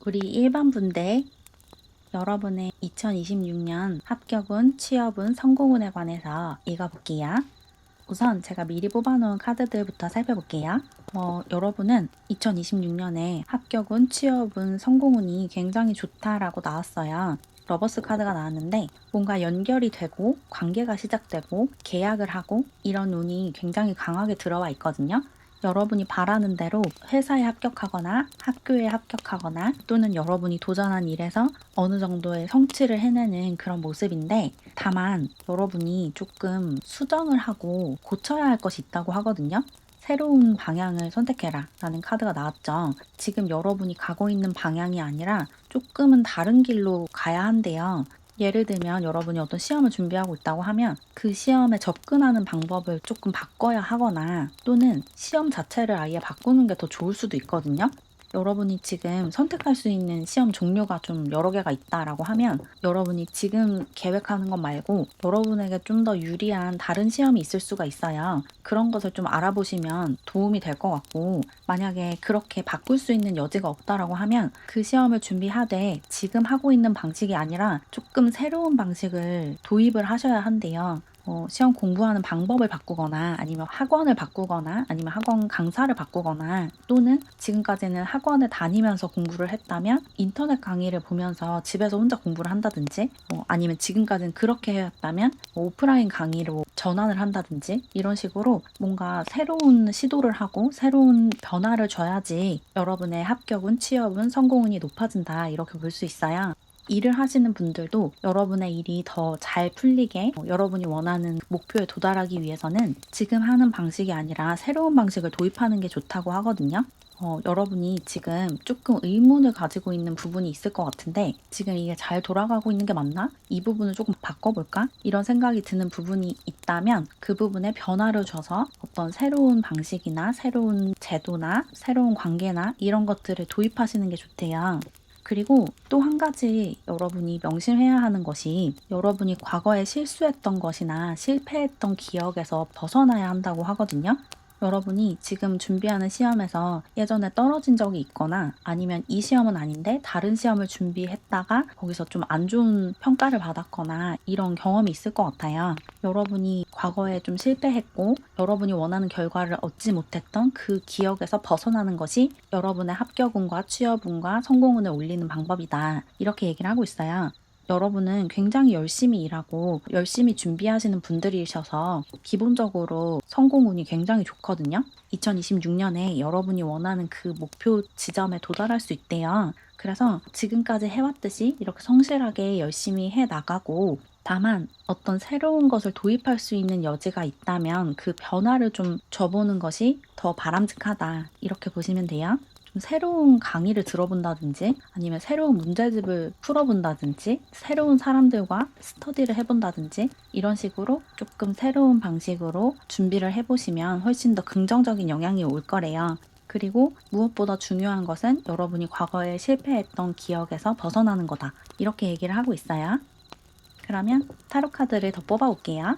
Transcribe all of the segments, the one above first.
우리 1번 분들, 여러분의 2026년 합격운, 취업운, 성공운에 관해서 읽어볼게요. 우선 제가 미리 뽑아놓은 카드들부터 살펴볼게요. 여러분은 2026년에 합격운, 취업운, 성공운이 굉장히 좋다라고 나왔어요. 러버스 카드가 나왔는데 뭔가 연결이 되고 관계가 시작되고 계약을 하고 이런 운이 굉장히 강하게 들어와 있거든요. 여러분이 바라는 대로 회사에 합격하거나 학교에 합격하거나 또는 여러분이 도전한 일에서 어느 정도의 성취를 해내는 그런 모습인데, 다만 여러분이 조금 수정을 하고 고쳐야 할 것이 있다고 하거든요. 새로운 방향을 선택해라 라는 카드가 나왔죠. 지금 여러분이 가고 있는 방향이 아니라 조금은 다른 길로 가야 한대요. 예를 들면 여러분이 어떤 시험을 준비하고 있다고 하면 그 시험에 접근하는 방법을 조금 바꿔야 하거나 또는 시험 자체를 아예 바꾸는 게 더 좋을 수도 있거든요. 여러분이 지금 선택할 수 있는 시험 종류가 좀 여러 개가 있다라고 하면 여러분이 지금 계획하는 것 말고 여러분에게 좀 더 유리한 다른 시험이 있을 수가 있어요. 그런 것을 좀 알아보시면 도움이 될 것 같고, 만약에 그렇게 바꿀 수 있는 여지가 없다라고 하면 그 시험을 준비하되 지금 하고 있는 방식이 아니라 조금 새로운 방식을 도입을 하셔야 한대요. 시험 공부하는 방법을 바꾸거나 아니면 학원을 바꾸거나 아니면 학원 강사를 바꾸거나 또는 지금까지는 학원을 다니면서 공부를 했다면 인터넷 강의를 보면서 집에서 혼자 공부를 한다든지, 아니면 지금까지는 그렇게 해왔다면 오프라인 강의로 전환을 한다든지, 이런 식으로 뭔가 새로운 시도를 하고 새로운 변화를 줘야지 여러분의 합격운, 취업운, 성공운이 높아진다, 이렇게 볼 수 있어요. 일을 하시는 분들도 여러분의 일이 더 잘 풀리게 여러분이 원하는 목표에 도달하기 위해서는 지금 하는 방식이 아니라 새로운 방식을 도입하는 게 좋다고 하거든요. 여러분이 지금 조금 의문을 가지고 있는 부분이 있을 것 같은데, 지금 이게 잘 돌아가고 있는 게 맞나? 이 부분을 조금 바꿔볼까? 이런 생각이 드는 부분이 있다면 그 부분에 변화를 줘서 어떤 새로운 방식이나 새로운 제도나 새로운 관계나 이런 것들을 도입하시는 게 좋대요. 그리고 또 한 가지 여러분이 명심해야 하는 것이, 여러분이 과거에 실수했던 것이나 실패했던 기억에서 벗어나야 한다고 하거든요. 여러분이 지금 준비하는 시험에서 예전에 떨어진 적이 있거나 아니면 이 시험은 아닌데 다른 시험을 준비했다가 거기서 좀 안 좋은 평가를 받았거나 이런 경험이 있을 것 같아요. 여러분이 과거에 좀 실패했고 여러분이 원하는 결과를 얻지 못했던 그 기억에서 벗어나는 것이 여러분의 합격운과 취업운과 성공운을 올리는 방법이다, 이렇게 얘기를 하고 있어요. 여러분은 굉장히 열심히 일하고 열심히 준비하시는 분들이셔서 기본적으로 성공운이 굉장히 좋거든요. 2026년에 여러분이 원하는 그 목표 지점에 도달할 수 있대요. 그래서 지금까지 해왔듯이 이렇게 성실하게 열심히 해 나가고, 다만 어떤 새로운 것을 도입할 수 있는 여지가 있다면 그 변화를 좀 줘보는 것이 더 바람직하다, 이렇게 보시면 돼요. 좀 새로운 강의를 들어본다든지 아니면 새로운 문제집을 풀어본다든지 새로운 사람들과 스터디를 해본다든지 이런 식으로 조금 새로운 방식으로 준비를 해보시면 훨씬 더 긍정적인 영향이 올 거래요. 그리고 무엇보다 중요한 것은 여러분이 과거에 실패했던 기억에서 벗어나는 거다, 이렇게 얘기를 하고 있어요. 그러면 타로 카드를 더 뽑아볼게요.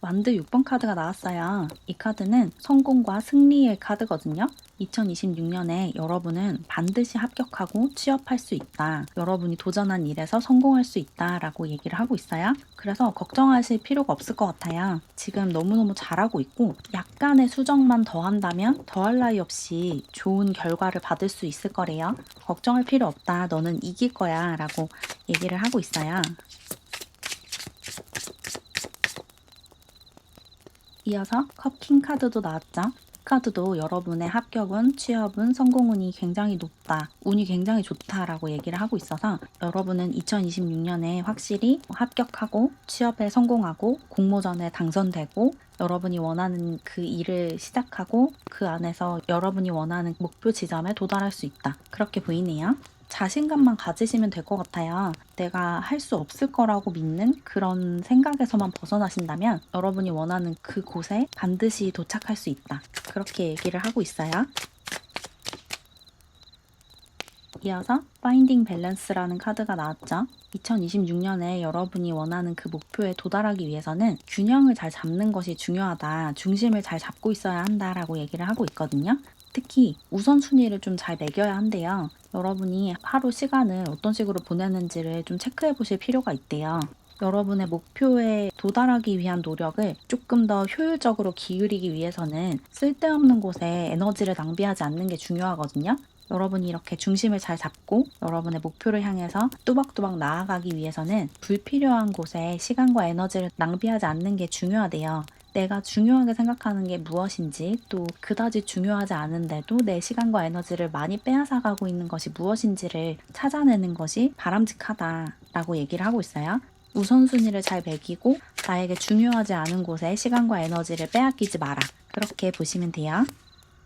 완드 6번 카드가 나왔어요. 이 카드는 성공과 승리의 카드거든요. 2026년에 여러분은 반드시 합격하고 취업할 수 있다, 여러분이 도전한 일에서 성공할 수 있다 라고 얘기를 하고 있어요. 그래서 걱정하실 필요가 없을 것 같아요. 지금 너무너무 잘하고 있고 약간의 수정만 더한다면 더할 나위 없이 좋은 결과를 받을 수 있을 거래요. 걱정할 필요 없다, 너는 이길 거야 라고 얘기를 하고 있어요. 이어서 컵킹 카드도 나왔죠. 이 카드도 여러분의 합격운, 취업운, 성공운이 굉장히 높다, 운이 굉장히 좋다라고 얘기를 하고 있어서 여러분은 2026년에 확실히 합격하고 취업에 성공하고 공모전에 당선되고 여러분이 원하는 그 일을 시작하고 그 안에서 여러분이 원하는 목표 지점에 도달할 수 있다, 그렇게 보이네요. 자신감만 가지시면 될 것 같아요. 내가 할 수 없을 거라고 믿는 그런 생각에서만 벗어나신다면 여러분이 원하는 그곳에 반드시 도착할 수 있다, 그렇게 얘기를 하고 있어요. 이어서 Finding Balance라는 카드가 나왔죠. 2026년에 여러분이 원하는 그 목표에 도달하기 위해서는 균형을 잘 잡는 것이 중요하다. 중심을 잘 잡고 있어야 한다라고 얘기를 하고 있거든요. 특히 우선순위를 좀 잘 매겨야 한대요. 여러분이 하루 시간을 어떤 식으로 보내는지를 좀 체크해 보실 필요가 있대요. 여러분의 목표에 도달하기 위한 노력을 조금 더 효율적으로 기울이기 위해서는 쓸데없는 곳에 에너지를 낭비하지 않는 게 중요하거든요. 여러분이 이렇게 중심을 잘 잡고 여러분의 목표를 향해서 뚜벅뚜벅 나아가기 위해서는 불필요한 곳에 시간과 에너지를 낭비하지 않는 게 중요하대요. 내가 중요하게 생각하는 게 무엇인지, 또 그다지 중요하지 않은데도 내 시간과 에너지를 많이 빼앗아가고 있는 것이 무엇인지를 찾아내는 것이 바람직하다라고 얘기를 하고 있어요. 우선순위를 잘 매기고 나에게 중요하지 않은 곳에 시간과 에너지를 빼앗기지 마라. 그렇게 보시면 돼요.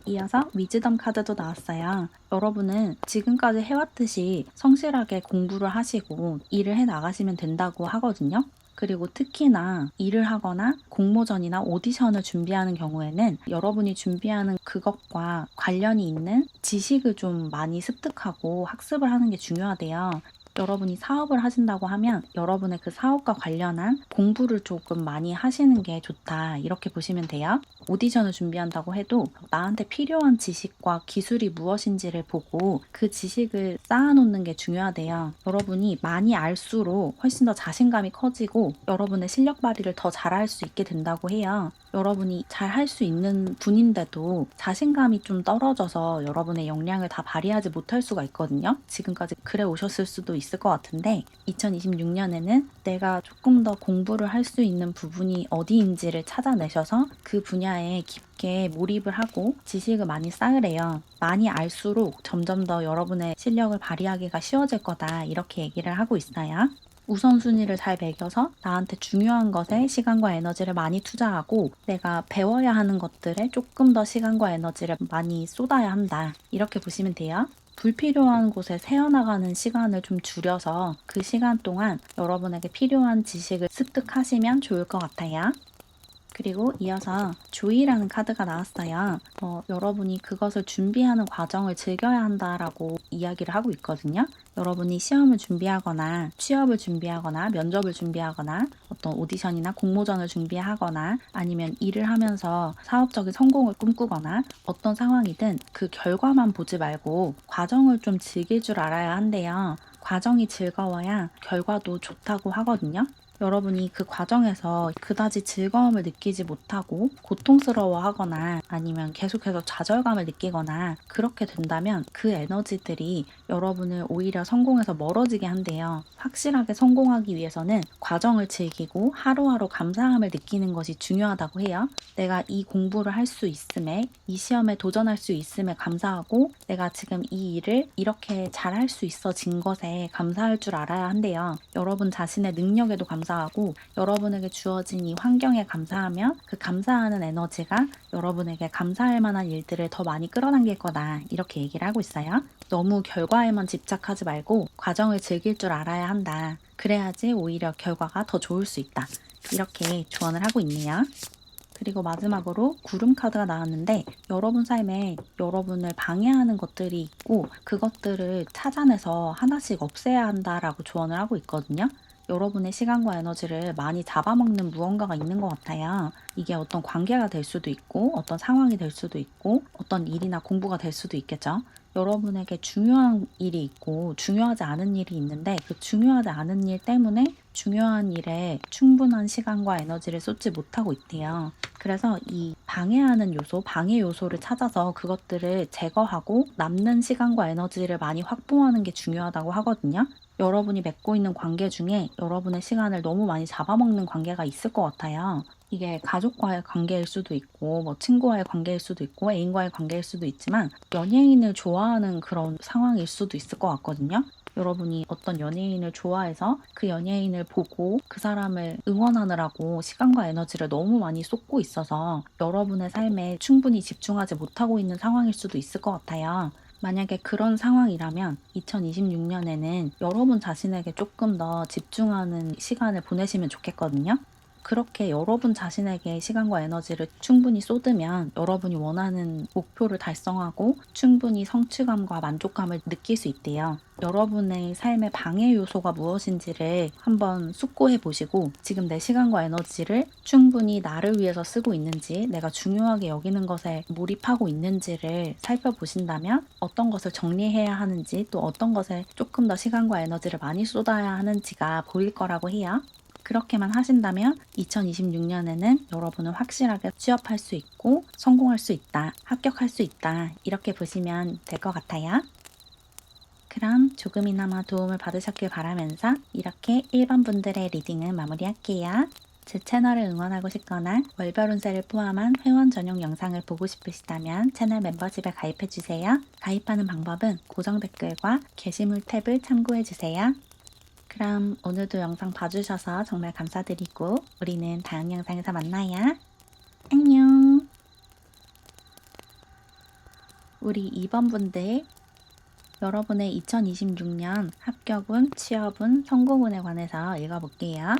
이어서 위즈덤 카드도 나왔어요. 여러분은 지금까지 해왔듯이 성실하게 공부를 하시고 일을 해 나가시면 된다고 하거든요. 그리고 특히나 일을 하거나 공모전이나 오디션을 준비하는 경우에는 여러분이 준비하는 그것과 관련이 있는 지식을 좀 많이 습득하고 학습을 하는 게 중요하대요. 여러분이 사업을 하신다고 하면 여러분의 그 사업과 관련한 공부를 조금 많이 하시는 게 좋다. 이렇게 보시면 돼요. 오디션을 준비한다고 해도 나한테 필요한 지식과 기술이 무엇인지를 보고 그 지식을 쌓아놓는 게 중요하대요. 여러분이 많이 알수록 훨씬 더 자신감이 커지고 여러분의 실력 발휘를 더 잘할 수 있게 된다고 해요. 여러분이 잘 할 수 있는 분인데도 자신감이 좀 떨어져서 여러분의 역량을 다 발휘하지 못할 수가 있거든요. 지금까지 그래 오셨을 수도 있을 것 같은데 2026년에는 내가 조금 더 공부를 할 수 있는 부분이 어디인지를 찾아내셔서 그 분야에 깊게 몰입을 하고 지식을 많이 쌓으래요. 많이 알수록 점점 더 여러분의 실력을 발휘하기가 쉬워질 거다. 이렇게 얘기를 하고 있어요. 우선순위를 잘 매겨서 나한테 중요한 것에 시간과 에너지를 많이 투자하고 내가 배워야 하는 것들에 조금 더 시간과 에너지를 많이 쏟아야 한다. 이렇게 보시면 돼요. 불필요한 곳에 새어나가는 시간을 좀 줄여서 그 시간 동안 여러분에게 필요한 지식을 습득하시면 좋을 것 같아요. 그리고 이어서 조이라는 카드가 나왔어요. 여러분이 그것을 준비하는 과정을 즐겨야 한다라고 이야기를 하고 있거든요. 여러분이 시험을 준비하거나 취업을 준비하거나 면접을 준비하거나 어떤 오디션이나 공모전을 준비하거나 아니면 일을 하면서 사업적인 성공을 꿈꾸거나 어떤 상황이든 그 결과만 보지 말고 과정을 좀 즐길 줄 알아야 한대요. 과정이 즐거워야 결과도 좋다고 하거든요. 여러분이 그 과정에서 그다지 즐거움을 느끼지 못하고 고통스러워하거나 아니면 계속해서 좌절감을 느끼거나 그렇게 된다면 그 에너지들이 여러분을 오히려 성공에서 멀어지게 한대요. 확실하게 성공하기 위해서는 과정을 즐기고 하루하루 감사함을 느끼는 것이 중요하다고 해요. 내가 이 공부를 할 수 있음에, 이 시험에 도전할 수 있음에 감사하고 내가 지금 이 일을 이렇게 잘할 수 있어진 것에 감사할 줄 알아야 한대요. 여러분 자신의 능력에도 감사하고 여러분에게 주어진 이 환경에 감사하며 그 감사하는 에너지가 여러분에게 감사할 만한 일들을 더 많이 끌어당길 거다. 이렇게 얘기를 하고 있어요. 너무 결과에만 집착하지 말고 과정을 즐길 줄 알아야 한다. 그래야지 오히려 결과가 더 좋을 수 있다. 이렇게 조언을 하고 있네요. 그리고 마지막으로 구름 카드가 나왔는데 여러분 삶에 여러분을 방해하는 것들이 있고 그것들을 찾아내서 하나씩 없애야 한다라고 조언을 하고 있거든요. 여러분의 시간과 에너지를 많이 잡아먹는 무언가가 있는 것 같아요. 이게 어떤 관계가 될 수도 있고 어떤 상황이 될 수도 있고 어떤 일이나 공부가 될 수도 있겠죠. 여러분에게 중요한 일이 있고 중요하지 않은 일이 있는데 그 중요하지 않은 일 때문에 중요한 일에 충분한 시간과 에너지를 쏟지 못하고 있대요. 그래서 이 방해하는 요소, 방해 요소를 찾아서 그것들을 제거하고 남는 시간과 에너지를 많이 확보하는 게 중요하다고 하거든요. 여러분이 맺고 있는 관계 중에 여러분의 시간을 너무 많이 잡아먹는 관계가 있을 것 같아요. 이게 가족과의 관계일 수도 있고, 뭐 친구와의 관계일 수도 있고, 애인과의 관계일 수도 있지만, 연예인을 좋아하는 그런 상황일 수도 있을 것 같거든요. 여러분이 어떤 연예인을 좋아해서 그 연예인을 보고 그 사람을 응원하느라고 시간과 에너지를 너무 많이 쏟고 있어서 여러분의 삶에 충분히 집중하지 못하고 있는 상황일 수도 있을 것 같아요. 만약에 그런 상황이라면 2026년에는 여러분 자신에게 조금 더 집중하는 시간을 보내시면 좋겠거든요. 그렇게 여러분 자신에게 시간과 에너지를 충분히 쏟으면 여러분이 원하는 목표를 달성하고 충분히 성취감과 만족감을 느낄 수 있대요. 여러분의 삶의 방해 요소가 무엇인지를 한번 숙고해 보시고 지금 내 시간과 에너지를 충분히 나를 위해서 쓰고 있는지, 내가 중요하게 여기는 것에 몰입하고 있는지를 살펴보신다면 어떤 것을 정리해야 하는지, 또 어떤 것에 조금 더 시간과 에너지를 많이 쏟아야 하는지가 보일 거라고 해요. 그렇게만 하신다면 2026년에는 여러분은 확실하게 취업할 수 있고 성공할 수 있다, 합격할 수 있다, 이렇게 보시면 될 것 같아요. 그럼 조금이나마 도움을 받으셨길 바라면서 이렇게 1번 분들의 리딩은 마무리할게요. 제 채널을 응원하고 싶거나 월별 운세를 포함한 회원 전용 영상을 보고 싶으시다면 채널 멤버십에 가입해주세요. 가입하는 방법은 고정 댓글과 게시물 탭을 참고해주세요. 그럼 오늘도 영상 봐주셔서 정말 감사드리고 우리는 다음 영상에서 만나요. 안녕. 우리 2번 분들, 여러분의 2026년 합격운, 취업운, 성공운에 관해서 읽어볼게요.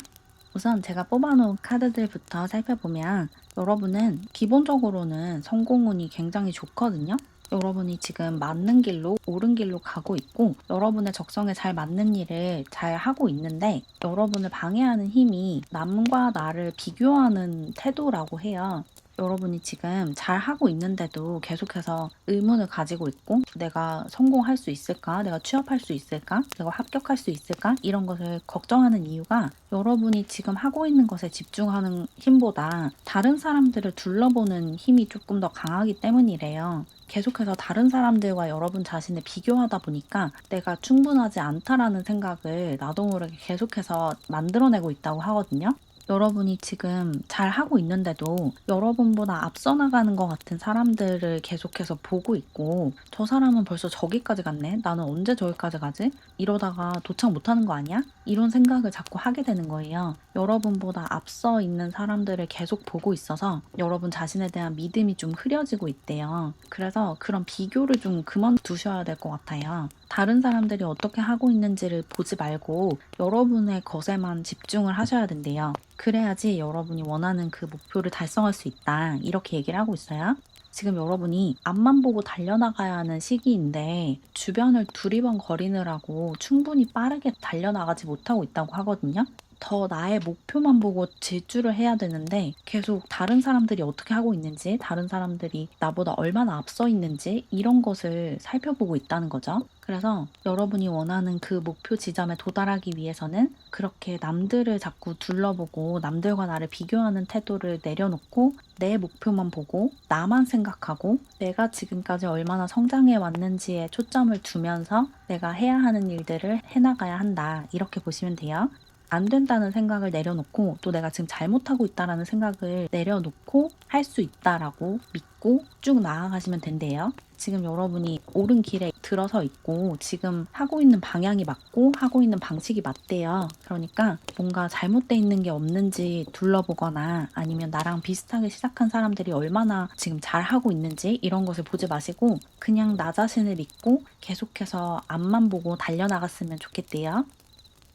우선 제가 뽑아놓은 카드들부터 살펴보면 여러분은 기본적으로는 성공운이 굉장히 좋거든요. 여러분이 지금 맞는 길로, 옳은 길로 가고 있고 여러분의 적성에 잘 맞는 일을 잘 하고 있는데 여러분을 방해하는 힘이 남과 나를 비교하는 태도라고 해요. 여러분이 지금 잘 하고 있는데도 계속해서 의문을 가지고 있고 내가 성공할 수 있을까? 내가 취업할 수 있을까? 내가 합격할 수 있을까? 이런 것을 걱정하는 이유가 여러분이 지금 하고 있는 것에 집중하는 힘보다 다른 사람들을 둘러보는 힘이 조금 더 강하기 때문이래요. 계속해서 다른 사람들과 여러분 자신을 비교하다 보니까 내가 충분하지 않다라는 생각을 나도 모르게 계속해서 만들어내고 있다고 하거든요. 여러분이 지금 잘 하고 있는데도 여러분보다 앞서 나가는 것 같은 사람들을 계속해서 보고 있고 저 사람은 벌써 저기까지 갔네? 나는 언제 저기까지 가지? 이러다가 도착 못하는 거 아니야? 이런 생각을 자꾸 하게 되는 거예요. 여러분보다 앞서 있는 사람들을 계속 보고 있어서 여러분 자신에 대한 믿음이 좀 흐려지고 있대요. 그래서 그런 비교를 좀 그만두셔야 될 것 같아요. 다른 사람들이 어떻게 하고 있는지를 보지 말고 여러분의 것에만 집중을 하셔야 된대요. 그래야지 여러분이 원하는 그 목표를 달성할 수 있다. 이렇게 얘기를 하고 있어요. 지금 여러분이 앞만 보고 달려나가야 하는 시기인데 주변을 두리번거리느라고 충분히 빠르게 달려나가지 못하고 있다고 하거든요. 더 나의 목표만 보고 질주를 해야 되는데 계속 다른 사람들이 어떻게 하고 있는지, 다른 사람들이 나보다 얼마나 앞서 있는지 이런 것을 살펴보고 있다는 거죠. 그래서 여러분이 원하는 그 목표 지점에 도달하기 위해서는 그렇게 남들을 자꾸 둘러보고 남들과 나를 비교하는 태도를 내려놓고 내 목표만 보고 나만 생각하고 내가 지금까지 얼마나 성장해 왔는지에 초점을 두면서 내가 해야 하는 일들을 해나가야 한다. 이렇게 보시면 돼요. 안 된다는 생각을 내려놓고 또 내가 지금 잘못하고 있다라는 생각을 내려놓고 할 수 있다라고 믿고 쭉 나아가시면 된대요. 지금 여러분이 옳은 길에 들어서 있고 지금 하고 있는 방향이 맞고 하고 있는 방식이 맞대요. 그러니까 뭔가 잘못돼 있는 게 없는지 둘러보거나 아니면 나랑 비슷하게 시작한 사람들이 얼마나 지금 잘 하고 있는지 이런 것을 보지 마시고 그냥 나 자신을 믿고 계속해서 앞만 보고 달려나갔으면 좋겠대요.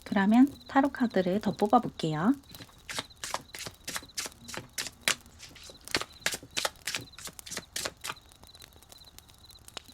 그러면 타로 카드를 더 뽑아볼게요.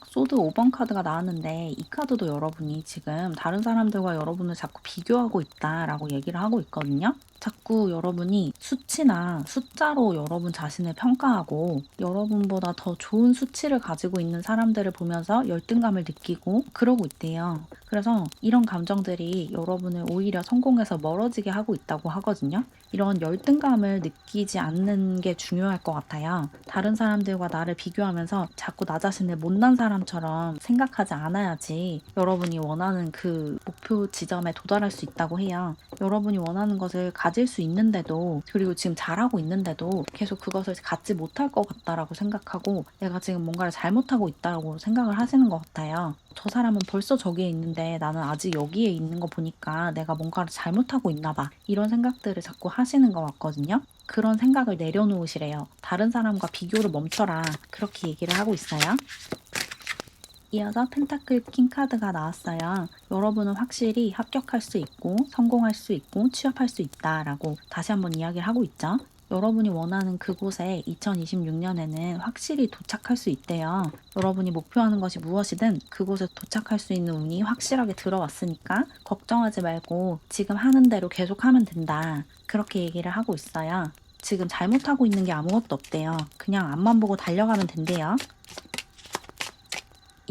소드 5번 카드가 나왔는데 이 카드도 여러분이 지금 다른 사람들과 여러분을 자꾸 비교하고 있다라고 얘기를 하고 있거든요. 자꾸 여러분이 수치나 숫자로 여러분 자신을 평가하고 여러분보다 더 좋은 수치를 가지고 있는 사람들을 보면서 열등감을 느끼고 그러고 있대요. 그래서 이런 감정들이 여러분을 오히려 성공에서 멀어지게 하고 있다고 하거든요. 이런 열등감을 느끼지 않는 게 중요할 것 같아요. 다른 사람들과 나를 비교하면서 자꾸 나 자신을 못난 사람처럼 생각하지 않아야지 여러분이 원하는 그 목표 지점에 도달할 수 있다고 해요. 여러분이 원하는 것을 가질 수 있는데도 그리고 지금 잘하고 있는데도 계속 그것을 갖지 못할 것 같다라고 생각하고 내가 지금 뭔가를 잘못하고 있다고 생각을 하시는 것 같아요. 저 사람은 벌써 저기에 있는데 나는 아직 여기에 있는 거 보니까 내가 뭔가를 잘못하고 있나 봐. 이런 생각들을 자꾸 하시는 것 같거든요. 그런 생각을 내려놓으시래요. 다른 사람과 비교를 멈춰라. 그렇게 얘기를 하고 있어요. 이어서 펜타클 킹 카드가 나왔어요. 여러분은 확실히 합격할 수 있고 성공할 수 있고 취업할 수 있다라고 다시 한번 이야기를 하고 있죠. 여러분이 원하는 그곳에 2026년에는 확실히 도착할 수 있대요. 여러분이 목표하는 것이 무엇이든 그곳에 도착할 수 있는 운이 확실하게 들어왔으니까 걱정하지 말고 지금 하는 대로 계속하면 된다. 그렇게 얘기를 하고 있어요. 지금 잘못하고 있는 게 아무것도 없대요. 그냥 앞만 보고 달려가면 된대요.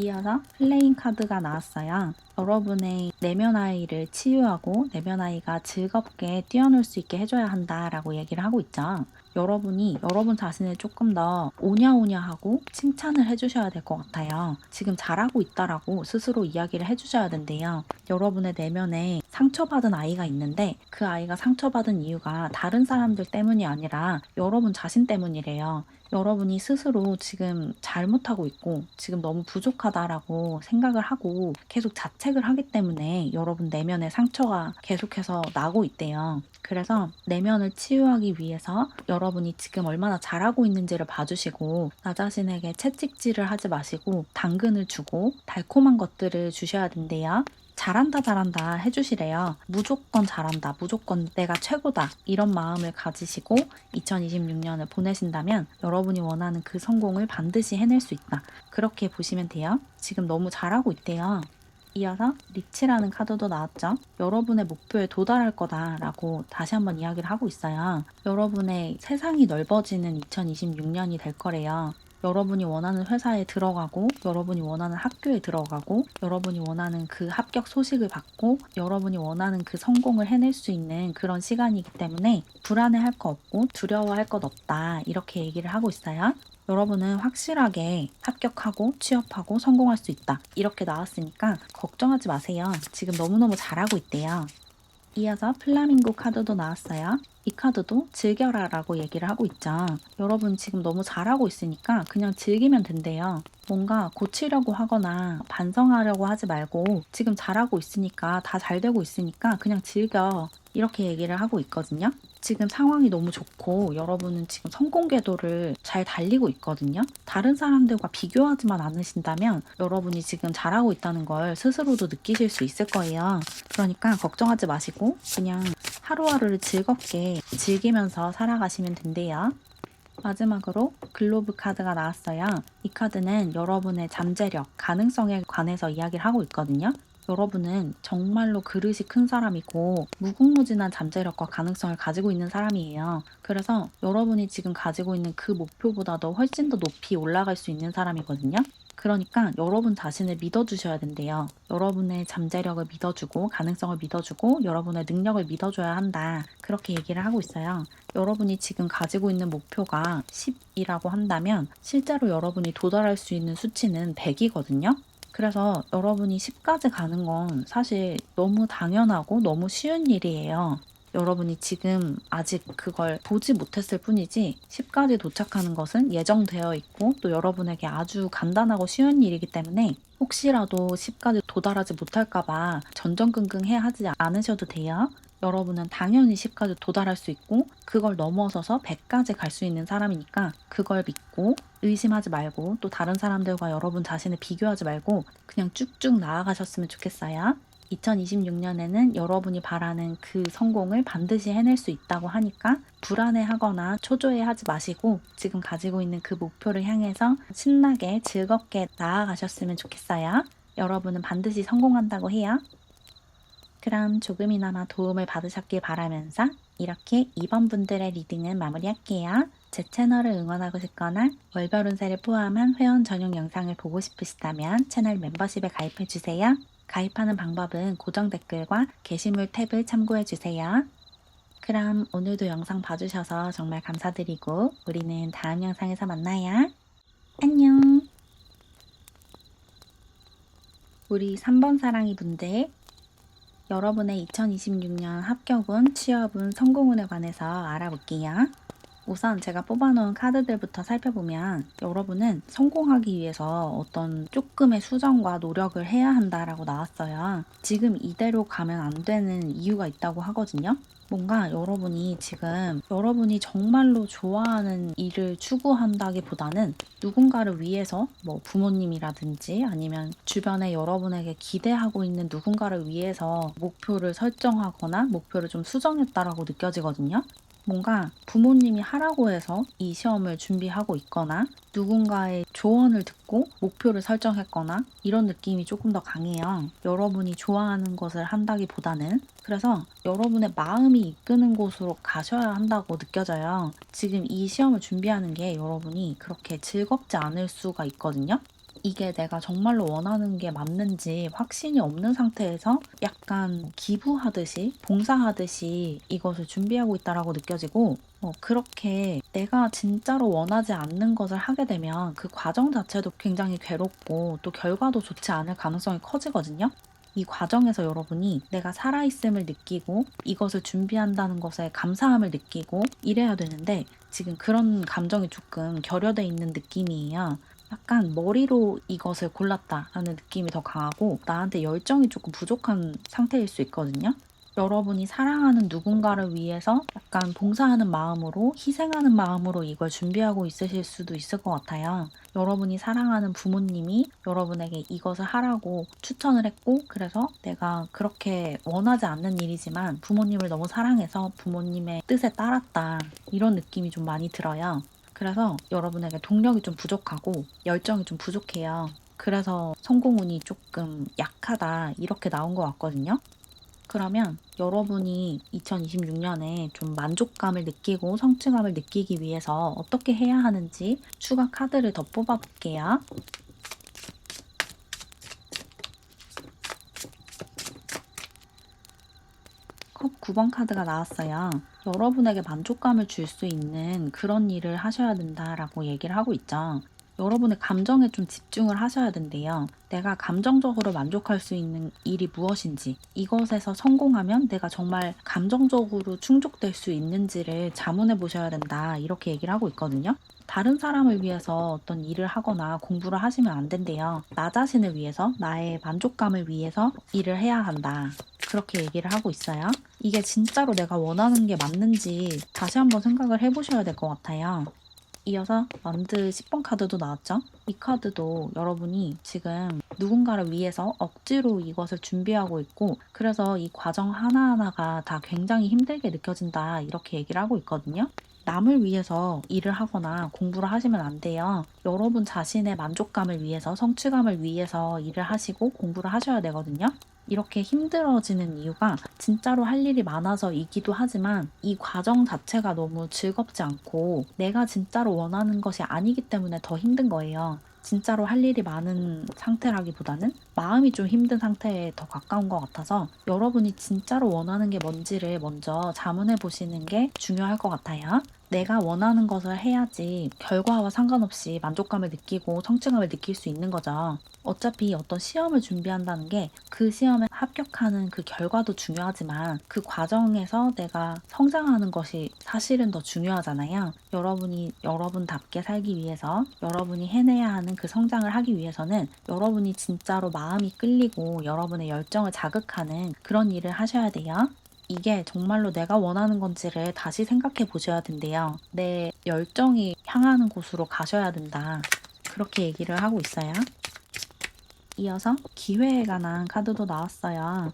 이어서 플레잉 카드가 나왔어요. 여러분의 내면 아이를 치유하고 내면 아이가 즐겁게 뛰어놀 수 있게 해줘야 한다라고 얘기를 하고 있죠. 여러분이 여러분 자신을 조금 더 오냐오냐 하고 칭찬을 해주셔야 될 것 같아요. 지금 잘하고 있다라고 스스로 이야기를 해주셔야 된대요. 여러분의 내면에 상처받은 아이가 있는데 그 아이가 상처받은 이유가 다른 사람들 때문이 아니라 여러분 자신 때문이래요. 여러분이 스스로 지금 잘못하고 있고 지금 너무 부족하다라고 생각을 하고 계속 자책을 하기 때문에 여러분 내면에 상처가 계속해서 나고 있대요. 그래서 내면을 치유하기 위해서 여러분이 지금 얼마나 잘하고 있는지를 봐주시고 나 자신에게 채찍질을 하지 마시고 당근을 주고 달콤한 것들을 주셔야 된대요. 잘한다, 잘한다 해주시래요. 무조건 잘한다, 무조건 내가 최고다. 이런 마음을 가지시고 2026년을 보내신다면 여러분이 원하는 그 성공을 반드시 해낼 수 있다. 그렇게 보시면 돼요. 지금 너무 잘하고 있대요. 이어서 리치라는 카드도 나왔죠. 여러분의 목표에 도달할 거다라고 다시 한번 이야기를 하고 있어요. 여러분의 세상이 넓어지는 2026년이 될 거래요. 여러분이 원하는 회사에 들어가고 여러분이 원하는 학교에 들어가고 여러분이 원하는 그 합격 소식을 받고 여러분이 원하는 그 성공을 해낼 수 있는 그런 시간이기 때문에 불안해할 거 없고 두려워할 것 없다 이렇게 얘기를 하고 있어요. 여러분은 확실하게 합격하고 취업하고 성공할 수 있다 이렇게 나왔으니까 걱정하지 마세요. 지금 너무너무 잘하고 있대요. 이어서 플라밍고 카드도 나왔어요. 이 카드도 즐겨라 라고 얘기를 하고 있죠. 여러분 지금 너무 잘하고 있으니까 그냥 즐기면 된대요. 뭔가 고치려고 하거나 반성하려고 하지 말고 지금 잘하고 있으니까 다 잘 되고 있으니까 그냥 즐겨. 이렇게 얘기를 하고 있거든요. 지금 상황이 너무 좋고 여러분은 지금 성공 궤도를 잘 달리고 있거든요. 다른 사람들과 비교하지만 않으신다면 여러분이 지금 잘하고 있다는 걸 스스로도 느끼실 수 있을 거예요. 그러니까 걱정하지 마시고 그냥 하루하루를 즐겁게 즐기면서 살아가시면 된대요. 마지막으로 글로브 카드가 나왔어요. 이 카드는 여러분의 잠재력, 가능성에 관해서 이야기를 하고 있거든요. 여러분은 정말로 그릇이 큰 사람이고 무궁무진한 잠재력과 가능성을 가지고 있는 사람이에요. 그래서 여러분이 지금 가지고 있는 그 목표보다도 훨씬 더 높이 올라갈 수 있는 사람이거든요. 그러니까 여러분 자신을 믿어주셔야 된대요. 여러분의 잠재력을 믿어주고 가능성을 믿어주고 여러분의 능력을 믿어줘야 한다. 그렇게 얘기를 하고 있어요. 여러분이 지금 가지고 있는 목표가 10이라고 한다면 실제로 여러분이 도달할 수 있는 수치는 100이거든요. 그래서 여러분이 10까지 가는 건 사실 너무 당연하고 너무 쉬운 일이에요. 여러분이 지금 아직 그걸 보지 못했을 뿐이지 10까지 도착하는 것은 예정되어 있고 또 여러분에게 아주 간단하고 쉬운 일이기 때문에 혹시라도 10까지 도달하지 못할까봐 전전긍긍해 하지 않으셔도 돼요. 여러분은 당연히 10까지 도달할 수 있고 그걸 넘어서서 100까지 갈 수 있는 사람이니까 그걸 믿고 의심하지 말고 또 다른 사람들과 여러분 자신을 비교하지 말고 그냥 쭉쭉 나아가셨으면 좋겠어요. 2026년에는 여러분이 바라는 그 성공을 반드시 해낼 수 있다고 하니까 불안해하거나 초조해하지 마시고 지금 가지고 있는 그 목표를 향해서 신나게 즐겁게 나아가셨으면 좋겠어요. 여러분은 반드시 성공한다고 해요. 그럼 조금이나마 도움을 받으셨길 바라면서 이렇게 2번 분들의 리딩은 마무리할게요. 제 채널을 응원하고 싶거나 월별 운세를 포함한 회원 전용 영상을 보고 싶으시다면 채널 멤버십에 가입해주세요. 가입하는 방법은 고정 댓글과 게시물 탭을 참고해주세요. 그럼 오늘도 영상 봐주셔서 정말 감사드리고 우리는 다음 영상에서 만나요. 안녕. 우리 3번 사랑이 분들 여러분의 2026년 합격운, 취업운, 성공운에 관해서 알아볼게요. 우선 제가 뽑아놓은 카드들부터 살펴보면 여러분은 성공하기 위해서 어떤 조금의 수정과 노력을 해야 한다라고 나왔어요. 지금 이대로 가면 안 되는 이유가 있다고 하거든요. 뭔가 여러분이 지금 여러분이 정말로 좋아하는 일을 추구한다기보다는 누군가를 위해서 뭐 부모님이라든지 아니면 주변에 여러분에게 기대하고 있는 누군가를 위해서 목표를 설정하거나 목표를 좀 수정했다라고 느껴지거든요. 뭔가 부모님이 하라고 해서 이 시험을 준비하고 있거나 누군가의 조언을 듣고 목표를 설정했거나 이런 느낌이 조금 더 강해요. 여러분이 좋아하는 것을 한다기보다는. 그래서 여러분의 마음이 이끄는 곳으로 가셔야 한다고 느껴져요. 지금 이 시험을 준비하는 게 여러분이 그렇게 즐겁지 않을 수가 있거든요. 이게 내가 정말로 원하는 게 맞는지 확신이 없는 상태에서 약간 기부하듯이, 봉사하듯이 이것을 준비하고 있다라고 느껴지고, 그렇게 내가 진짜로 원하지 않는 것을 하게 되면 그 과정 자체도 굉장히 괴롭고 또 결과도 좋지 않을 가능성이 커지거든요. 이 과정에서 여러분이 내가 살아있음을 느끼고 이것을 준비한다는 것에 감사함을 느끼고 이래야 되는데 지금 그런 감정이 조금 결여돼 있는 느낌이에요. 약간 머리로 이것을 골랐다라는 느낌이 더 강하고 나한테 열정이 조금 부족한 상태일 수 있거든요. 여러분이 사랑하는 누군가를 위해서 약간 봉사하는 마음으로, 희생하는 마음으로 이걸 준비하고 있으실 수도 있을 것 같아요. 여러분이 사랑하는 부모님이 여러분에게 이것을 하라고 추천을 했고, 그래서 내가 그렇게 원하지 않는 일이지만 부모님을 너무 사랑해서 부모님의 뜻에 따랐다. 이런 느낌이 좀 많이 들어요. 그래서 여러분에게 동력이 좀 부족하고 열정이 좀 부족해요. 그래서 성공운이 조금 약하다. 이렇게 나온 것 같거든요. 그러면 여러분이 2026년에 좀 만족감을 느끼고 성취감을 느끼기 위해서 어떻게 해야 하는지 추가 카드를 더 뽑아 볼게요. 컵 9번 카드가 나왔어요. 여러분에게 만족감을 줄 수 있는 그런 일을 하셔야 된다라고 얘기를 하고 있죠. 여러분의 감정에 좀 집중을 하셔야 된대요. 내가 감정적으로 만족할 수 있는 일이 무엇인지, 이것에서 성공하면 내가 정말 감정적으로 충족될 수 있는지를 자문해 보셔야 된다. 이렇게 얘기를 하고 있거든요. 다른 사람을 위해서 어떤 일을 하거나 공부를 하시면 안 된대요. 나 자신을 위해서, 나의 만족감을 위해서 일을 해야 한다. 그렇게 얘기를 하고 있어요. 이게 진짜로 내가 원하는 게 맞는지 다시 한번 생각을 해보셔야 될 것 같아요. 이어서 만드 10번 카드도 나왔죠? 이 카드도 여러분이 지금 누군가를 위해서 억지로 이것을 준비하고 있고, 그래서 이 과정 하나하나가 다 굉장히 힘들게 느껴진다. 이렇게 얘기를 하고 있거든요. 남을 위해서 일을 하거나 공부를 하시면 안 돼요. 여러분 자신의 만족감을 위해서, 성취감을 위해서 일을 하시고 공부를 하셔야 되거든요. 이렇게 힘들어지는 이유가 진짜로 할 일이 많아서이기도 하지만 이 과정 자체가 너무 즐겁지 않고 내가 진짜로 원하는 것이 아니기 때문에 더 힘든 거예요. 진짜로 할 일이 많은 상태라기보다는 마음이 좀 힘든 상태에 더 가까운 것 같아서 여러분이 진짜로 원하는 게 뭔지를 먼저 자문해 보시는 게 중요할 것 같아요. 내가 원하는 것을 해야지 결과와 상관없이 만족감을 느끼고 성취감을 느낄 수 있는 거죠. 어차피 어떤 시험을 준비한다는 게 그 시험에 합격하는 그 결과도 중요하지만 그 과정에서 내가 성장하는 것이 사실은 더 중요하잖아요. 여러분이 여러분답게 살기 위해서 여러분이 해내야 하는 그 성장을 하기 위해서는 여러분이 진짜로 마음이 끌리고 여러분의 열정을 자극하는 그런 일을 하셔야 돼요. 이게 정말로 내가 원하는 건지를 다시 생각해 보셔야 된대요. 내 열정이 향하는 곳으로 가셔야 된다. 그렇게 얘기를 하고 있어요. 이어서 기회에 관한 카드도 나왔어요.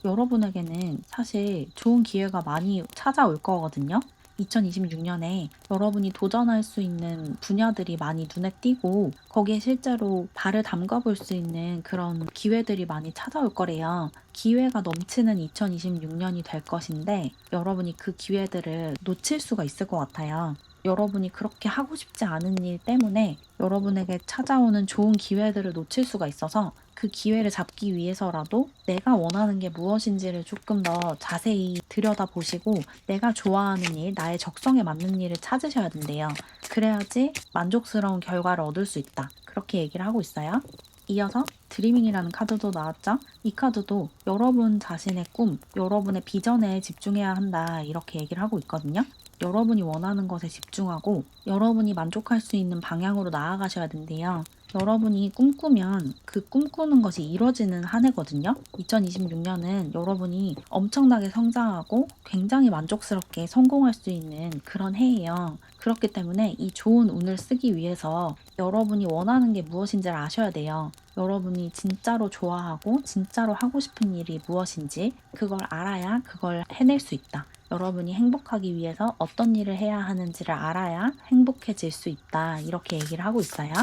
여러분에게는 사실 좋은 기회가 많이 찾아올 거거든요. 2026년에 여러분이 도전할 수 있는 분야들이 많이 눈에 띄고 거기에 실제로 발을 담가 볼 수 있는 그런 기회들이 많이 찾아올 거래요. 기회가 넘치는 2026년이 될 것인데 여러분이 그 기회들을 놓칠 수가 있을 것 같아요. 여러분이 그렇게 하고 싶지 않은 일 때문에 여러분에게 찾아오는 좋은 기회들을 놓칠 수가 있어서 그 기회를 잡기 위해서라도 내가 원하는 게 무엇인지를 조금 더 자세히 들여다보시고 내가 좋아하는 일, 나의 적성에 맞는 일을 찾으셔야 된대요. 그래야지 만족스러운 결과를 얻을 수 있다. 그렇게 얘기를 하고 있어요. 이어서 드리밍이라는 카드도 나왔죠? 이 카드도 여러분 자신의 꿈, 여러분의 비전에 집중해야 한다. 이렇게 얘기를 하고 있거든요. 여러분이 원하는 것에 집중하고 여러분이 만족할 수 있는 방향으로 나아가셔야 된대요. 여러분이 꿈꾸면 그 꿈꾸는 것이 이루어지는 한 해거든요. 2026년은 여러분이 엄청나게 성장하고 굉장히 만족스럽게 성공할 수 있는 그런 해예요. 그렇기 때문에 이 좋은 운을 쓰기 위해서 여러분이 원하는 게 무엇인지를 아셔야 돼요. 여러분이 진짜로 좋아하고 진짜로 하고 싶은 일이 무엇인지 그걸 알아야 그걸 해낼 수 있다. 여러분이 행복하기 위해서 어떤 일을 해야 하는지를 알아야 행복해질 수 있다. 이렇게 얘기를 하고 있어요.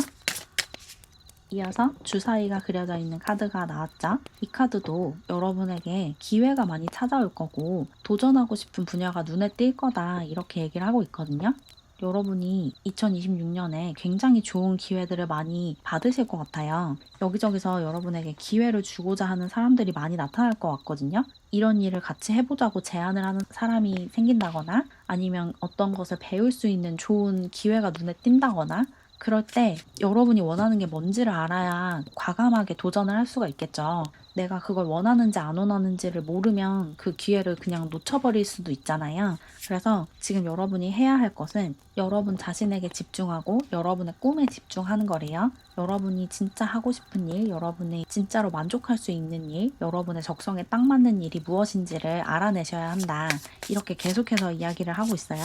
이어서 주사위가 그려져 있는 카드가 나왔죠. 이 카드도 여러분에게 기회가 많이 찾아올 거고 도전하고 싶은 분야가 눈에 띌 거다 이렇게 얘기를 하고 있거든요. 여러분이 2026년에 굉장히 좋은 기회들을 많이 받으실 것 같아요. 여기저기서 여러분에게 기회를 주고자 하는 사람들이 많이 나타날 것 같거든요. 이런 일을 같이 해보자고 제안을 하는 사람이 생긴다거나 아니면 어떤 것을 배울 수 있는 좋은 기회가 눈에 띈다거나 그럴 때 여러분이 원하는 게 뭔지를 알아야 과감하게 도전을 할 수가 있겠죠. 내가 그걸 원하는지 안 원하는지를 모르면 그 기회를 그냥 놓쳐버릴 수도 있잖아요. 그래서 지금 여러분이 해야 할 것은 여러분 자신에게 집중하고 여러분의 꿈에 집중하는 거래요. 여러분이 진짜 하고 싶은 일, 여러분이 진짜로 만족할 수 있는 일, 여러분의 적성에 딱 맞는 일이 무엇인지를 알아내셔야 한다. 이렇게 계속해서 이야기를 하고 있어요.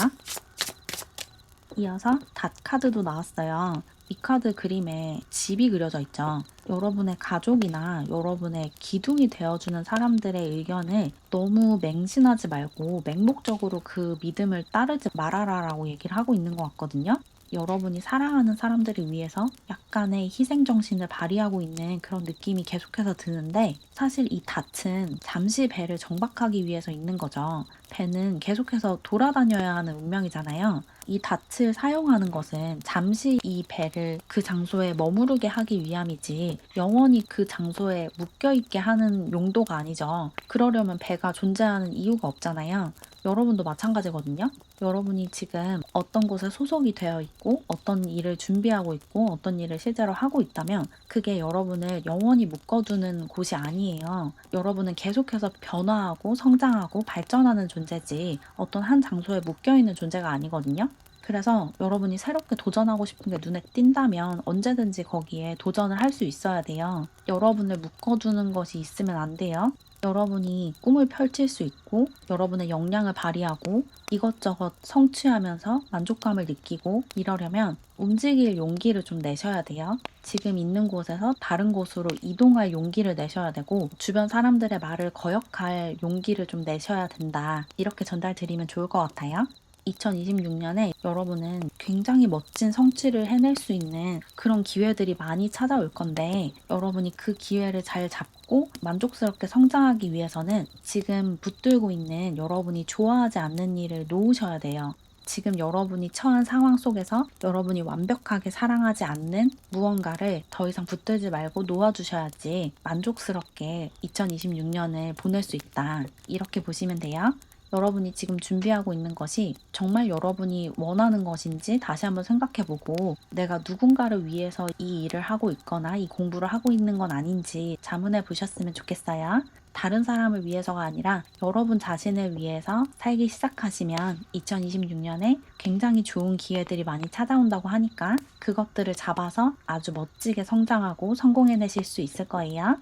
이어서 닷 카드도 나왔어요. 이 카드 그림에 집이 그려져 있죠. 여러분의 가족이나 여러분의 기둥이 되어주는 사람들의 의견을 너무 맹신하지 말고 맹목적으로 그 믿음을 따르지 말아라라고 얘기를 하고 있는 것 같거든요. 여러분이 사랑하는 사람들을 위해서 약간의 희생정신을 발휘하고 있는 그런 느낌이 계속해서 드는데 사실 이 닷은 잠시 배를 정박하기 위해서 있는 거죠. 배는 계속해서 돌아다녀야 하는 운명이잖아요. 이 닷을 사용하는 것은 잠시 이 배를 그 장소에 머무르게 하기 위함이지 영원히 그 장소에 묶여있게 하는 용도가 아니죠. 그러려면 배가 존재하는 이유가 없잖아요. 여러분도 마찬가지거든요. 여러분이 지금 어떤 곳에 소속이 되어 있고 어떤 일을 준비하고 있고 어떤 일을 실제로 하고 있다면 그게 여러분을 영원히 묶어두는 곳이 아니에요. 여러분은 계속해서 변화하고 성장하고 발전하는 존재지 어떤 한 장소에 묶여있는 존재가 아니거든요. 그래서 여러분이 새롭게 도전하고 싶은 게 눈에 띈다면 언제든지 거기에 도전을 할 수 있어야 돼요. 여러분을 묶어두는 것이 있으면 안 돼요. 여러분이 꿈을 펼칠 수 있고 여러분의 역량을 발휘하고 이것저것 성취하면서 만족감을 느끼고 이러려면 움직일 용기를 좀 내셔야 돼요. 지금 있는 곳에서 다른 곳으로 이동할 용기를 내셔야 되고 주변 사람들의 말을 거역할 용기를 좀 내셔야 된다. 이렇게 전달드리면 좋을 것 같아요. 2026년에 여러분은 굉장히 멋진 성취를 해낼 수 있는 그런 기회들이 많이 찾아올 건데 여러분이 그 기회를 잘 잡고 만족스럽게 성장하기 위해서는 지금 붙들고 있는 여러분이 좋아하지 않는 일을 놓으셔야 돼요. 지금 여러분이 처한 상황 속에서 여러분이 완벽하게 사랑하지 않는 무언가를 더 이상 붙들지 말고 놓아주셔야지 만족스럽게 2026년을 보낼 수 있다. 이렇게 보시면 돼요. 여러분이 지금 준비하고 있는 것이 정말 여러분이 원하는 것인지 다시 한번 생각해보고 내가 누군가를 위해서 이 일을 하고 있거나 이 공부를 하고 있는 건 아닌지 자문해 보셨으면 좋겠어요. 다른 사람을 위해서가 아니라 여러분 자신을 위해서 살기 시작하시면 2026년에 굉장히 좋은 기회들이 많이 찾아온다고 하니까 그것들을 잡아서 아주 멋지게 성장하고 성공해내실 수 있을 거예요.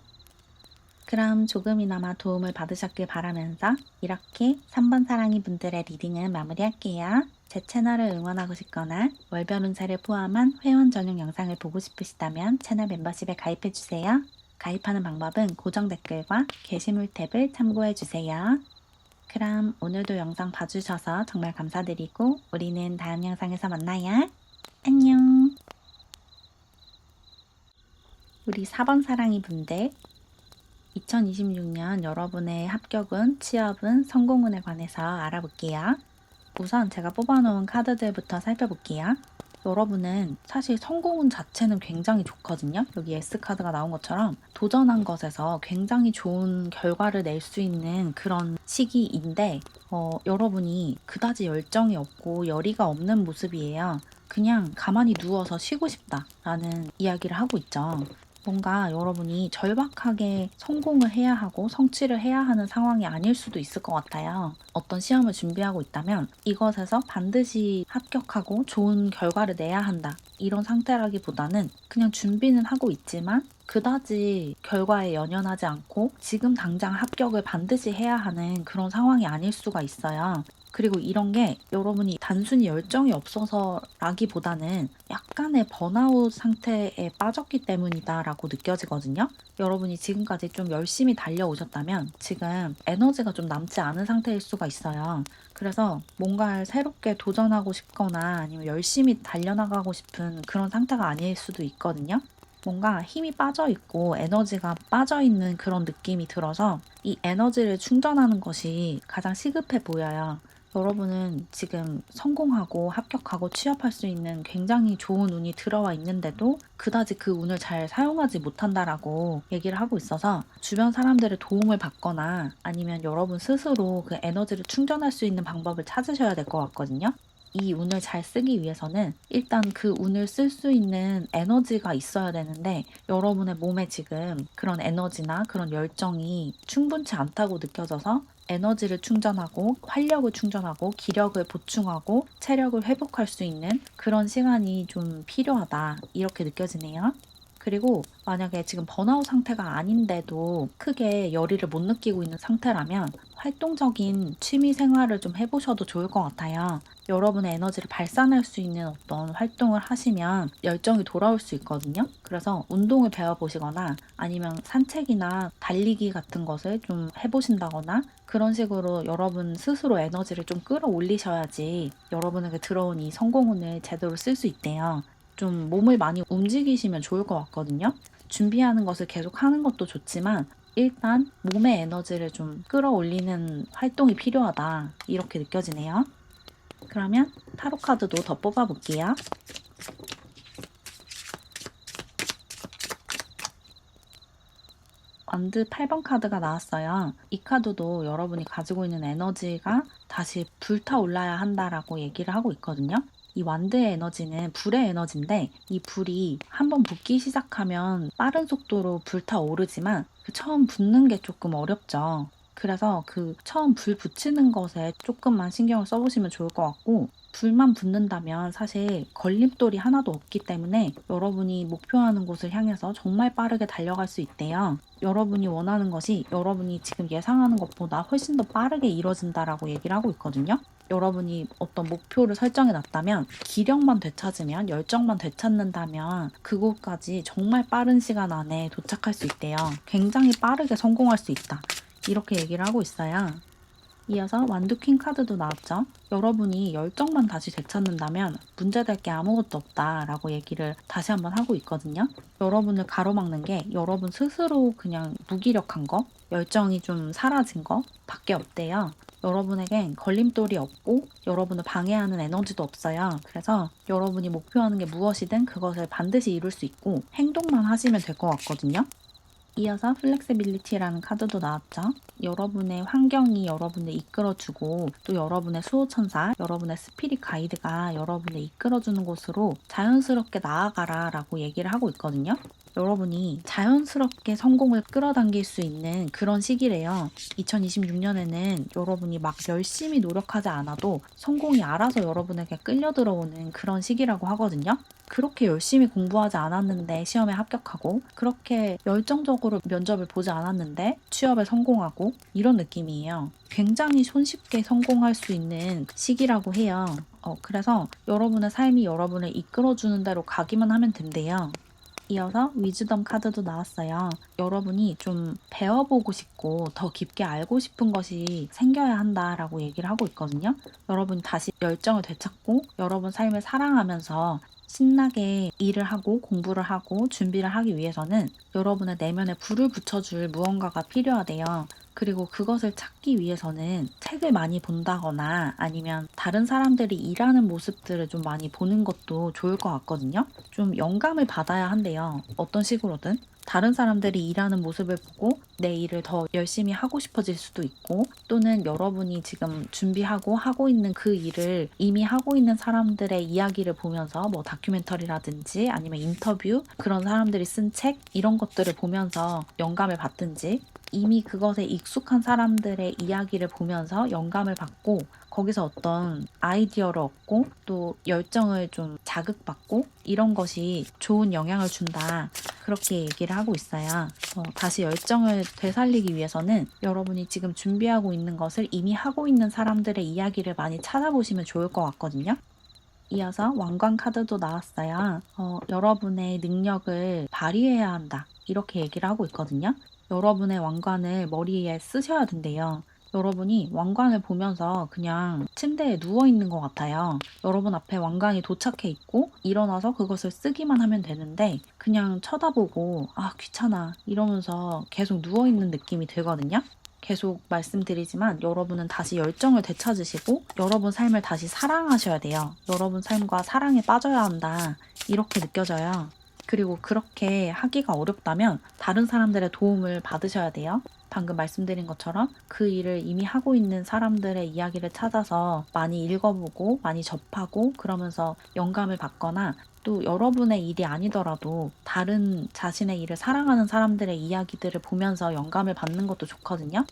그럼 조금이나마 도움을 받으셨길 바라면서 이렇게 3번 사랑이 분들의 리딩은 마무리할게요. 제 채널을 응원하고 싶거나 월별 운세를 포함한 회원 전용 영상을 보고 싶으시다면 채널 멤버십에 가입해주세요. 가입하는 방법은 고정 댓글과 게시물 탭을 참고해주세요. 그럼 오늘도 영상 봐주셔서 정말 감사드리고 우리는 다음 영상에서 만나요. 안녕. 우리 4번 사랑이 분들 2026년 여러분의 합격운, 취업운, 성공운에 관해서 알아볼게요. 우선 제가 뽑아놓은 카드들부터 살펴볼게요. 여러분은 사실 성공운 자체는 굉장히 좋거든요. 여기 S카드가 나온 것처럼 도전한 것에서 굉장히 좋은 결과를 낼 수 있는 그런 시기인데 여러분이 그다지 열정이 없고 열의가 없는 모습이에요. 그냥 가만히 누워서 쉬고 싶다라는 이야기를 하고 있죠. 뭔가 여러분이 절박하게 성공을 해야 하고 성취를 해야 하는 상황이 아닐 수도 있을 것 같아요. 어떤 시험을 준비하고 있다면 이것에서 반드시 합격하고 좋은 결과를 내야 한다. 이런 상태라기보다는 그냥 준비는 하고 있지만 그다지 결과에 연연하지 않고 지금 당장 합격을 반드시 해야 하는 그런 상황이 아닐 수가 있어요. 그리고 이런 게 여러분이 단순히 열정이 없어서라기보다는 약간의 번아웃 상태에 빠졌기 때문이다라고 느껴지거든요. 여러분이 지금까지 좀 열심히 달려오셨다면 지금 에너지가 좀 남지 않은 상태일 수가 있어요. 그래서 뭔가를 새롭게 도전하고 싶거나 아니면 열심히 달려나가고 싶은 그런 상태가 아닐 수도 있거든요. 뭔가 힘이 빠져 있고 에너지가 빠져 있는 그런 느낌이 들어서 이 에너지를 충전하는 것이 가장 시급해 보여요. 여러분은 지금 성공하고 합격하고 취업할 수 있는 굉장히 좋은 운이 들어와 있는데도 그다지 그 운을 잘 사용하지 못한다라고 얘기를 하고 있어서 주변 사람들의 도움을 받거나 아니면 여러분 스스로 그 에너지를 충전할 수 있는 방법을 찾으셔야 될 것 같거든요. 이 운을 잘 쓰기 위해서는 일단 그 운을 쓸 수 있는 에너지가 있어야 되는데 여러분의 몸에 지금 그런 에너지나 그런 열정이 충분치 않다고 느껴져서 에너지를 충전하고 활력을 충전하고 기력을 보충하고 체력을 회복할 수 있는 그런 시간이 좀 필요하다. 이렇게 느껴지네요. 그리고 만약에 지금 번아웃 상태가 아닌데도 크게 열의를 못 느끼고 있는 상태라면 활동적인 취미 생활을 좀 해보셔도 좋을 것 같아요. 여러분의 에너지를 발산할 수 있는 어떤 활동을 하시면 열정이 돌아올 수 있거든요. 그래서 운동을 배워보시거나 아니면 산책이나 달리기 같은 것을 좀 해보신다거나 그런 식으로 여러분 스스로 에너지를 좀 끌어올리셔야지 여러분에게 들어온 이 성공운을 제대로 쓸 수 있대요. 좀 몸을 많이 움직이시면 좋을 것 같거든요. 준비하는 것을 계속 하는 것도 좋지만 일단 몸의 에너지를 좀 끌어올리는 활동이 필요하다. 이렇게 느껴지네요. 그러면 타로 카드도 더 뽑아볼게요. 완드 8번 카드가 나왔어요. 이 카드도 여러분이 가지고 있는 에너지가 다시 불타올라야 한다라고 얘기를 하고 있거든요. 이 완드의 에너지는 불의 에너지인데 이 불이 한번 붙기 시작하면 빠른 속도로 불타오르지만 그 처음 붙는 게 조금 어렵죠. 그래서 그 처음 불 붙이는 것에 조금만 신경을 써보시면 좋을 것 같고 불만 붙는다면 사실 걸림돌이 하나도 없기 때문에 여러분이 목표하는 곳을 향해서 정말 빠르게 달려갈 수 있대요. 여러분이 원하는 것이 여러분이 지금 예상하는 것보다 훨씬 더 빠르게 이루어진다라고 얘기를 하고 있거든요. 여러분이 어떤 목표를 설정해 놨다면 기력만 되찾으면 열정만 되찾는다면 그곳까지 정말 빠른 시간 안에 도착할 수 있대요. 굉장히 빠르게 성공할 수 있다. 이렇게 얘기를 하고 있어요. 이어서 완두퀸 카드도 나왔죠. 여러분이 열정만 다시 되찾는다면 문제될 게 아무것도 없다라고 얘기를 다시 한번 하고 있거든요. 여러분을 가로막는 게 여러분 스스로 그냥 무기력한 거, 열정이 좀 사라진 거 밖에 없대요. 여러분에겐 걸림돌이 없고 여러분을 방해하는 에너지도 없어요. 그래서 여러분이 목표하는 게 무엇이든 그것을 반드시 이룰 수 있고 행동만 하시면 될 것 같거든요. 이어서 플렉시빌리티라는 카드도 나왔죠. 여러분의 환경이 여러분을 이끌어주고 또 여러분의 수호천사, 여러분의 스피릿 가이드가 여러분을 이끌어주는 곳으로 자연스럽게 나아가라 라고 얘기를 하고 있거든요. 여러분이 자연스럽게 성공을 끌어당길 수 있는 그런 시기래요. 2026년에는 여러분이 막 열심히 노력하지 않아도 성공이 알아서 여러분에게 끌려 들어오는 그런 시기라고 하거든요. 그렇게 열심히 공부하지 않았는데 시험에 합격하고 그렇게 열정적으로 면접을 보지 않았는데 취업에 성공하고 이런 느낌이에요. 굉장히 손쉽게 성공할 수 있는 시기라고 해요. 그래서 여러분의 삶이 여러분을 이끌어주는 대로 가기만 하면 된대요. 이어서 위즈덤 카드도 나왔어요. 여러분이 좀 배워보고 싶고 더 깊게 알고 싶은 것이 생겨야 한다라고 얘기를 하고 있거든요. 여러분이 다시 열정을 되찾고 여러분 삶을 사랑하면서 신나게 일을 하고 공부를 하고 준비를 하기 위해서는 여러분의 내면에 불을 붙여줄 무언가가 필요하대요. 그리고 그것을 찾기 위해서는 책을 많이 본다거나 아니면 다른 사람들이 일하는 모습들을 좀 많이 보는 것도 좋을 것 같거든요. 좀 영감을 받아야 한대요. 어떤 식으로든. 다른 사람들이 일하는 모습을 보고 내 일을 더 열심히 하고 싶어질 수도 있고, 또는 여러분이 지금 준비하고 하고 있는 그 일을 이미 하고 있는 사람들의 이야기를 보면서 뭐 다큐멘터리라든지 아니면 인터뷰, 그런 사람들이 쓴 책, 이런 것들을 보면서 영감을 받든지, 이미 그것에 익숙한 사람들의 이야기를 보면서 영감을 받고 거기서 어떤 아이디어를 얻고 또 열정을 좀 자극받고, 이런 것이 좋은 영향을 준다, 그렇게 얘기를 하고 있어요. 다시 열정을 되살리기 위해서는 여러분이 지금 준비하고 있는 것을 이미 하고 있는 사람들의 이야기를 많이 찾아보시면 좋을 것 같거든요. 이어서 왕관 카드도 나왔어요. 여러분의 능력을 발휘해야 한다, 이렇게 얘기를 하고 있거든요. 여러분의 왕관을 머리에 쓰셔야 된대요. 여러분이 왕관을 보면서 그냥 침대에 누워 있는 것 같아요. 여러분 앞에 왕관이 도착해 있고 일어나서 그것을 쓰기만 하면 되는데, 그냥 쳐다보고 아 귀찮아 이러면서 계속 누워 있는 느낌이 들거든요. 계속 말씀드리지만 여러분은 다시 열정을 되찾으시고 여러분 삶을 다시 사랑하셔야 돼요. 여러분 삶과 사랑에 빠져야 한다, 이렇게 느껴져요. 그리고 그렇게 하기가 어렵다면 다른 사람들의 도움을 받으셔야 돼요. 방금 말씀드린 것처럼 그 일을 이미 하고 있는 사람들의 이야기를 찾아서 많이 읽어보고 많이 접하고 그러면서 영감을 받거나, 또 여러분의 일이 아니더라도 다른 자신의 일을 사랑하는 사람들의 이야기들을 보면서 영감을 받는 것도 좋거든요.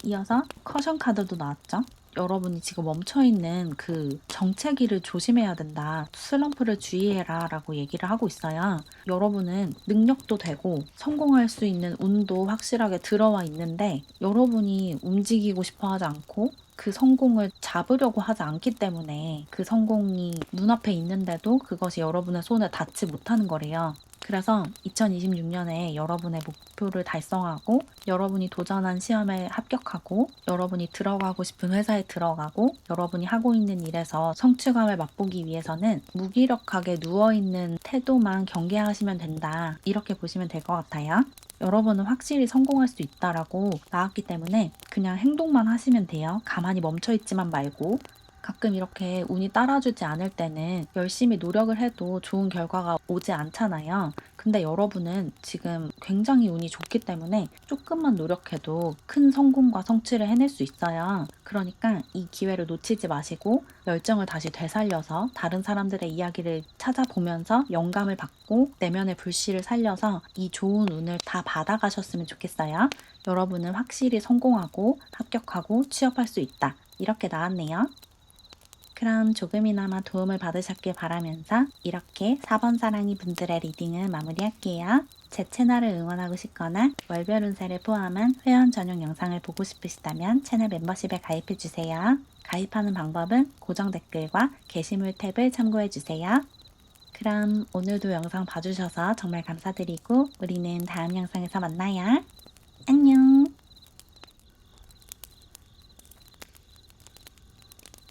이어서 커션 카드도 나왔죠. 여러분이 지금 멈춰있는 그 정체기를 조심해야 된다, 슬럼프를 주의해라 라고 얘기를 하고 있어요. 여러분은 능력도 되고 성공할 수 있는 운도 확실하게 들어와 있는데, 여러분이 움직이고 싶어 하지 않고 그 성공을 잡으려고 하지 않기 때문에 그 성공이 눈앞에 있는데도 그것이 여러분의 손에 닿지 못하는 거래요. 그래서 2026년에 여러분의 목표를 달성하고 여러분이 도전한 시험에 합격하고 여러분이 들어가고 싶은 회사에 들어가고 여러분이 하고 있는 일에서 성취감을 맛보기 위해서는 무기력하게 누워있는 태도만 경계하시면 된다, 이렇게 보시면 될 것 같아요. 여러분은 확실히 성공할 수 있다라고 나왔기 때문에 그냥 행동만 하시면 돼요. 가만히 멈춰있지만 말고. 가끔 이렇게 운이 따라주지 않을 때는 열심히 노력을 해도 좋은 결과가 오지 않잖아요. 근데 여러분은 지금 굉장히 운이 좋기 때문에 조금만 노력해도 큰 성공과 성취를 해낼 수 있어요. 그러니까 이 기회를 놓치지 마시고 열정을 다시 되살려서 다른 사람들의 이야기를 찾아보면서 영감을 받고 내면의 불씨를 살려서 이 좋은 운을 다 받아가셨으면 좋겠어요. 여러분은 확실히 성공하고 합격하고 취업할 수 있다, 이렇게 나왔네요. 그럼 조금이나마 도움을 받으셨길 바라면서 이렇게 4번 사랑이 분들의 리딩을 마무리할게요. 제 채널을 응원하고 싶거나 월별 운세를 포함한 회원 전용 영상을 보고 싶으시다면 채널 멤버십에 가입해주세요. 가입하는 방법은 고정 댓글과 게시물 탭을 참고해주세요. 그럼 오늘도 영상 봐주셔서 정말 감사드리고 우리는 다음 영상에서 만나요.